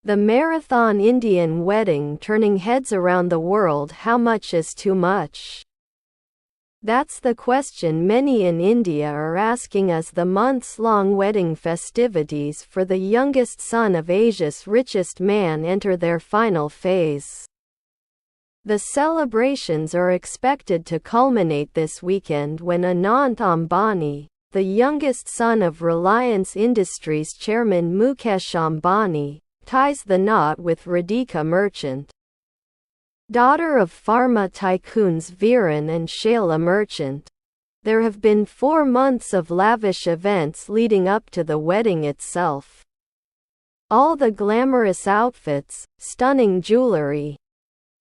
The marathon Indian wedding turning heads around the world. How much is too much? That's the question many in India are asking as the months-long wedding festivities for the youngest son of Asia's richest man enter their final phase. The celebrations are expected to culminate this weekend when Anant Ambani, the youngest son of Reliance Industries chairman Mukesh Ambani, ties the knot with Radhika Merchant, daughter of pharma tycoons Viren and Shaila Merchant. There have been 4 months of lavish events leading up to the wedding itself. All the glamorous outfits, stunning jewelry,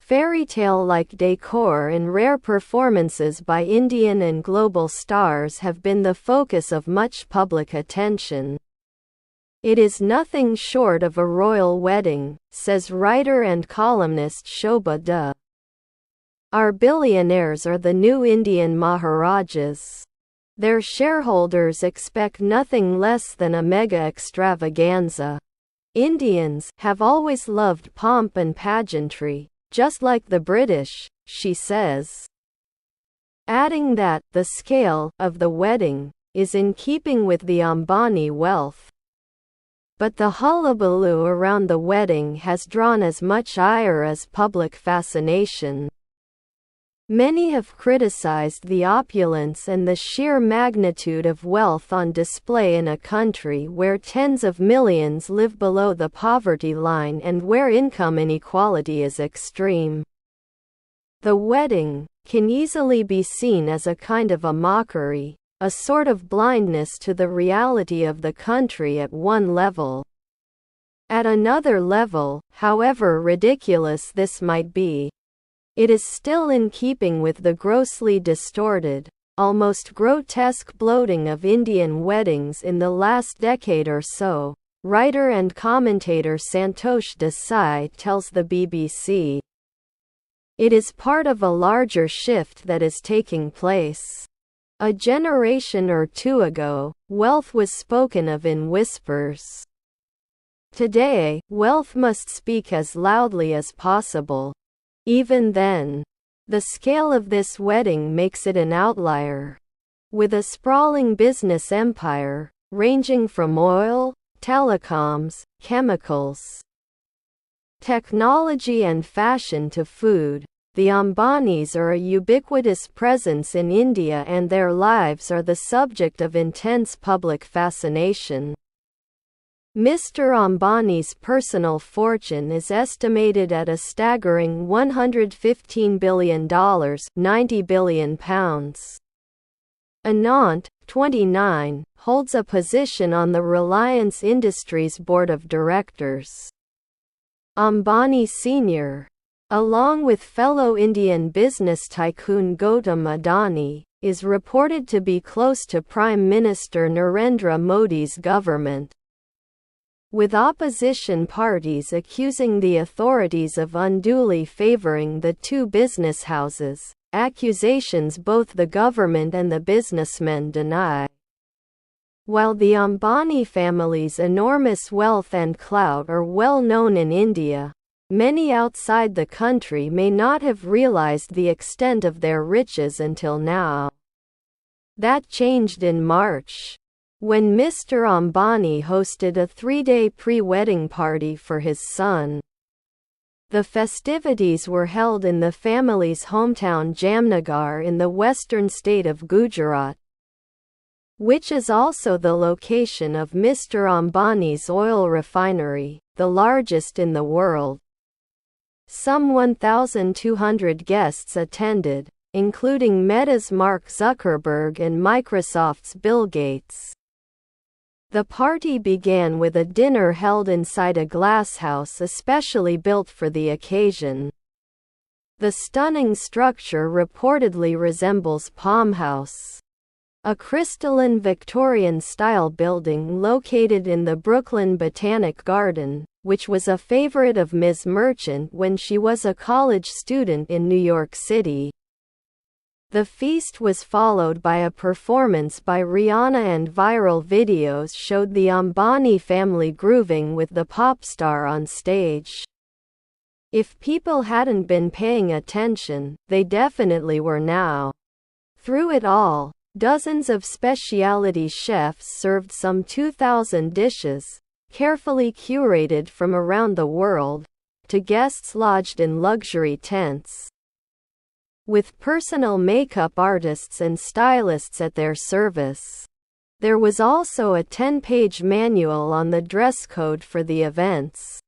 fairy-tale-like decor and rare performances by Indian and global stars have been the focus of much public attention. It is nothing short of a royal wedding, says writer and columnist Shobha De. Our billionaires are the new Indian Maharajas. Their shareholders expect nothing less than a mega extravaganza. Indians have always loved pomp and pageantry, just like the British, she says. Adding that the scale of the wedding is in keeping with the Ambani wealth. But the hullabaloo around the wedding has drawn as much ire as public fascination. Many have criticized the opulence and the sheer magnitude of wealth on display in a country where tens of millions live below the poverty line and where income inequality is extreme. The wedding can easily be seen as a kind of a mockery, a sort of blindness to the reality of the country at one level. At another level, however ridiculous this might be, it is still in keeping with the grossly distorted, almost grotesque bloating of Indian weddings in the last decade or so, writer and commentator Santosh Desai tells the BBC. It is part of a larger shift that is taking place. A generation or two ago, wealth was spoken of in whispers. Today, wealth must speak as loudly as possible. Even then, the scale of this wedding makes it an outlier. With a sprawling business empire, ranging from oil, telecoms, chemicals, technology and fashion to food, the Ambanis are a ubiquitous presence in India and their lives are the subject of intense public fascination. Mr. Ambani's personal fortune is estimated at a staggering $115 billion, £90 billion. Anant, 29, holds a position on the Reliance Industries board of directors. Ambani Sr., along with fellow Indian business tycoon Gautam Adani, is reported to be close to Prime Minister Narendra Modi's government, with opposition parties accusing the authorities of unduly favoring the two business houses, accusations both the government and the businessmen deny. While the Ambani family's enormous wealth and clout are well known in India, many outside the country may not have realized the extent of their riches until now. That changed in March, when Mr. Ambani hosted a 3-day pre-wedding party for his son. The festivities were held in the family's hometown Jamnagar in the western state of Gujarat, which is also the location of Mr. Ambani's oil refinery, the largest in the world. Some 1,200 guests attended, including Meta's Mark Zuckerberg and Microsoft's Bill Gates. The party began with a dinner held inside a glasshouse especially built for the occasion. The stunning structure reportedly resembles Palm House, a crystalline Victorian-style building located in the Brooklyn Botanic Garden, which was a favorite of Ms. Merchant when she was a college student in New York City. The feast was followed by a performance by Rihanna, and viral videos showed the Ambani family grooving with the pop star on stage. If people hadn't been paying attention, they definitely were now. Through it all, dozens of specialty chefs served some 2,000 dishes, carefully curated from around the world, to guests lodged in luxury tents. With personal makeup artists and stylists at their service. There was also a 10-page manual on the dress code for the events,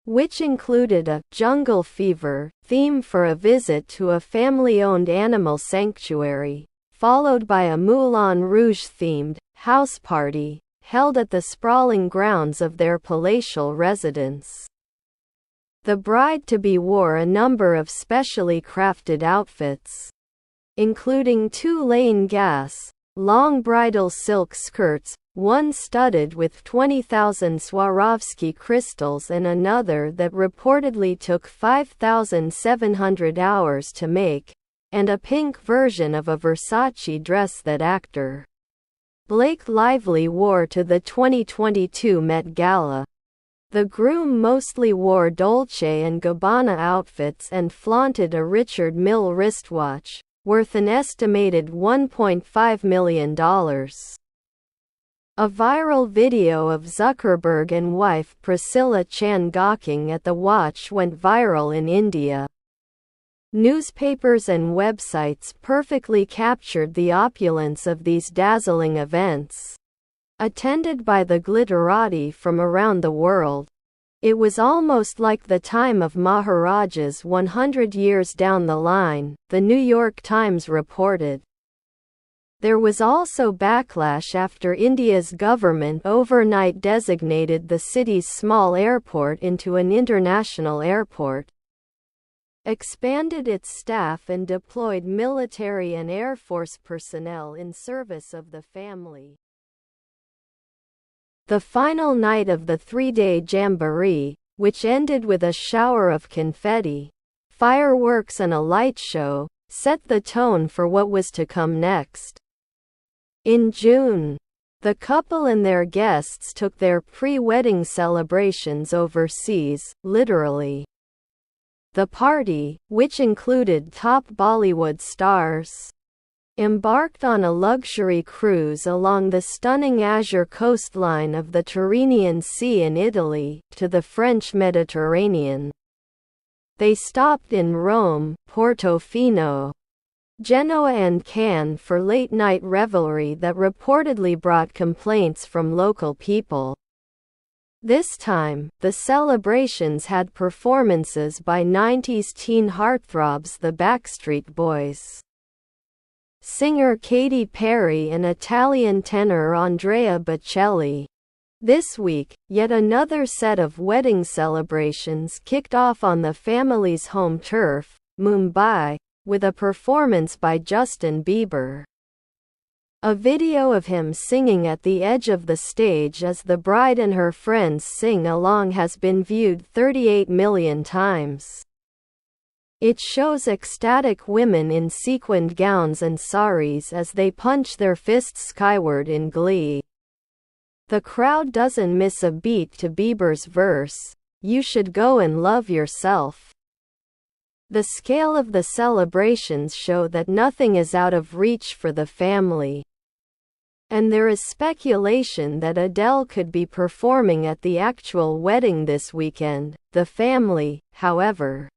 which included a jungle fever theme for a visit to a family-owned animal sanctuary, followed by a Moulin Rouge-themed house party held at the sprawling grounds of their palatial residence. The bride-to-be wore a number of specially crafted outfits, including 2 Lane-Gas, long bridal silk skirts, one studded with 20,000 Swarovski crystals and another that reportedly took 5,700 hours to make, and a pink version of a Versace dress that actor Blake Lively wore to the 2022 Met Gala. The groom mostly wore Dolce & Gabbana outfits and flaunted a Richard Mille wristwatch, worth an estimated $1.5 million. A viral video of Zuckerberg and wife Priscilla Chan gawking at the watch went viral in India. Newspapers and websites perfectly captured the opulence of these dazzling events, attended by the glitterati from around the world. It was almost like the time of Maharajas 100 years down the line, the New York Times reported. There was also backlash after India's government overnight designated the city's small airport into an international airport, expanded its staff and deployed military and Air Force personnel in service of the family. The final night of the 3-day jamboree, which ended with a shower of confetti, fireworks and a light show, set the tone for what was to come next. In June, the couple and their guests took their pre-wedding celebrations overseas, literally. The party, which included top Bollywood stars, embarked on a luxury cruise along the stunning azure coastline of the Tyrrhenian Sea in Italy, to the French Mediterranean. They stopped in Rome, Portofino, Genoa and Cannes for late-night revelry that reportedly brought complaints from local people. This time, the celebrations had performances by 90s teen heartthrobs the Backstreet Boys, singer Katy Perry and Italian tenor Andrea Bocelli. This week, yet another set of wedding celebrations kicked off on the family's home turf, Mumbai, with a performance by Justin Bieber. A video of him singing at the edge of the stage as the bride and her friends sing along has been viewed 38 million times. It shows ecstatic women in sequined gowns and saris as they punch their fists skyward in glee. The crowd doesn't miss a beat to Bieber's verse, "You should go and love yourself." The scale of the celebrations show that nothing is out of reach for the family. And there is speculation that Adele could be performing at the actual wedding this weekend. The family, however,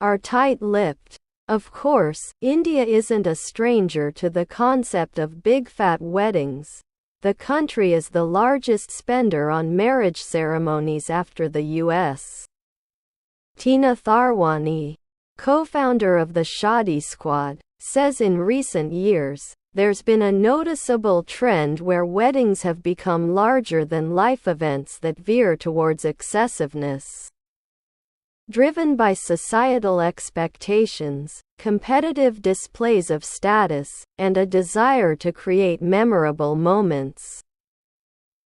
are tight-lipped. Of course, India isn't a stranger to the concept of big fat weddings. The country is the largest spender on marriage ceremonies after the US. Tina Tharwani, co-founder of the Shadi Squad, says in recent years, there's been a noticeable trend where weddings have become larger-than-life events that veer towards excessiveness. Driven by societal expectations, competitive displays of status, and a desire to create memorable moments.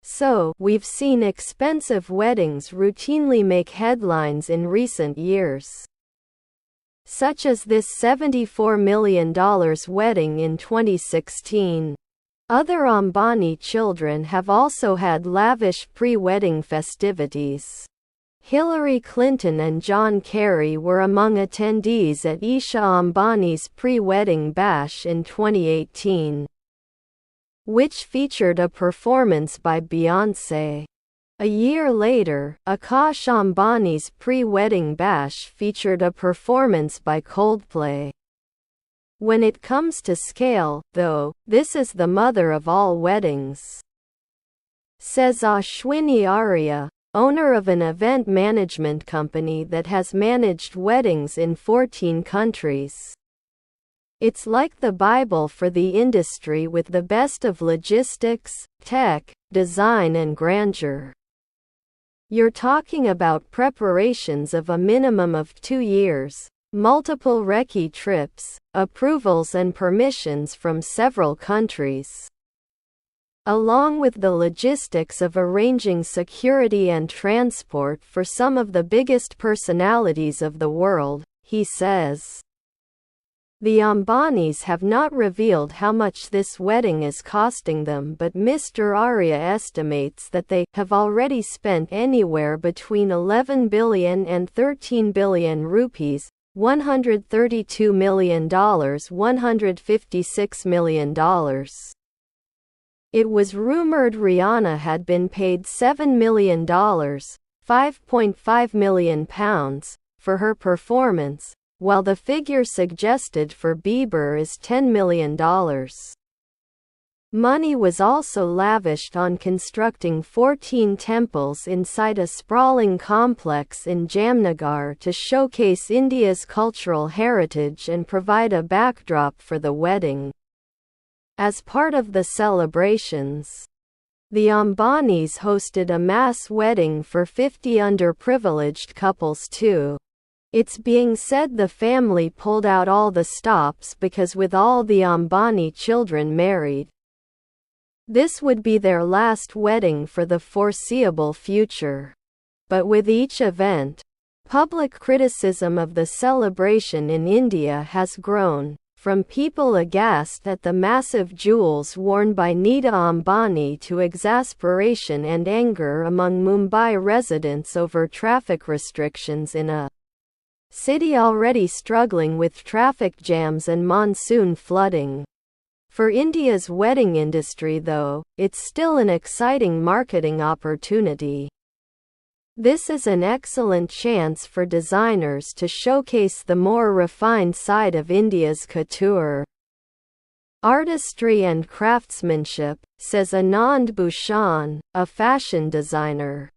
So, we've seen expensive weddings routinely make headlines in recent years. such as this $74 million wedding in 2016. Other Ambani children have also had lavish pre-wedding festivities. Hillary Clinton and John Kerry were among attendees at Isha Ambani's pre-wedding bash in 2018, which featured a performance by Beyoncé. A year later, Akash Ambani's pre-wedding bash featured a performance by Coldplay. When it comes to scale, though, this is the mother of all weddings, says Ashwini Arya, owner of an event management company that has managed weddings in 14 countries. It's like the Bible for the industry, with the best of logistics, tech, design and grandeur. You're talking about preparations of a minimum of 2 years, multiple recce trips, approvals and permissions from several countries, along with the logistics of arranging security and transport for some of the biggest personalities of the world, he says. The Ambanis have not revealed how much this wedding is costing them, but Mr. Arya estimates that they have already spent anywhere between 11 billion and 13 billion rupees, $132 million, $156 million. It was rumored Rihanna had been paid $7 million, £5.5 million, for her performance, while the figure suggested for Bieber is $10 million. Money was also lavished on constructing 14 temples inside a sprawling complex in Jamnagar to showcase India's cultural heritage and provide a backdrop for the wedding. As part of the celebrations, the Ambanis hosted a mass wedding for 50 underprivileged couples too. It's being said the family pulled out all the stops because with all the Ambani children married, this would be their last wedding for the foreseeable future. But with each event, public criticism of the celebration in India has grown, from people aghast at the massive jewels worn by Nita Ambani to exasperation and anger among Mumbai residents over traffic restrictions in a city already struggling with traffic jams and monsoon flooding. For India's wedding industry, though, it's still an exciting marketing opportunity. This is an excellent chance for designers to showcase the more refined side of India's couture, artistry and craftsmanship, says Anand Bhushan, a fashion designer.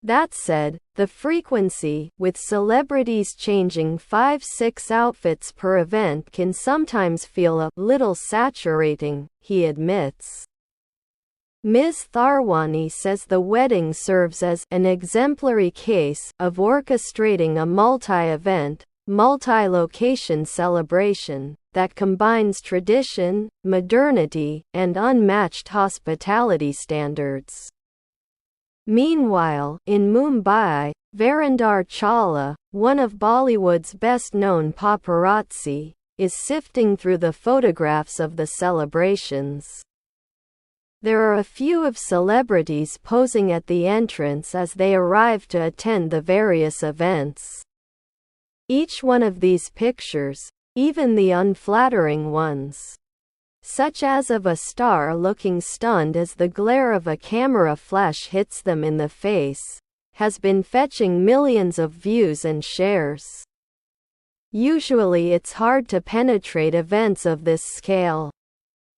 That said, the frequency, with celebrities changing 5-6 outfits per event, can sometimes feel a little saturating, he admits. Ms. Tharwani says the wedding serves as an exemplary case of orchestrating a multi-event, multi-location celebration that combines tradition, modernity, and unmatched hospitality standards. Meanwhile, in Mumbai, Varinder Chawla, one of Bollywood's best-known paparazzi, is sifting through the photographs of the celebrations. There are a few of celebrities posing at the entrance as they arrive to attend the various events. Each one of these pictures, even the unflattering ones, such as of a star looking stunned as the glare of a camera flash hits them in the face, has been fetching millions of views and shares. Usually it's hard to penetrate events of this scale.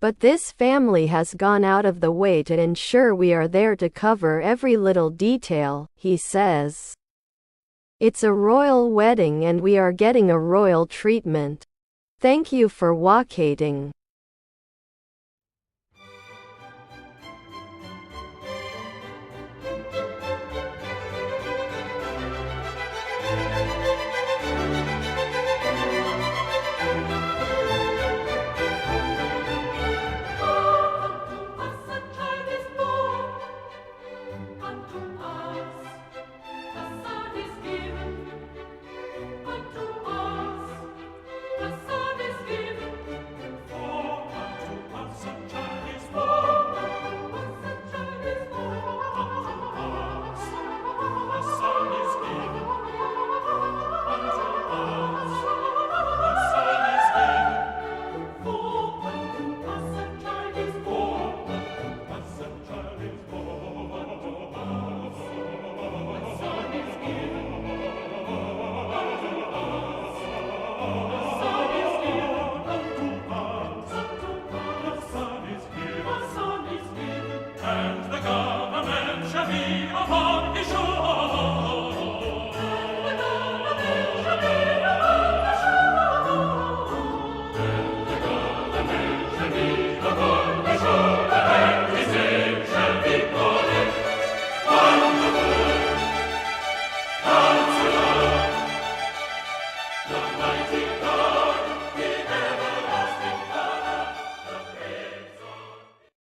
But this family has gone out of the way to ensure we are there to cover every little detail, he says. It's a royal wedding and we are getting a royal treatment. Thank you for watching.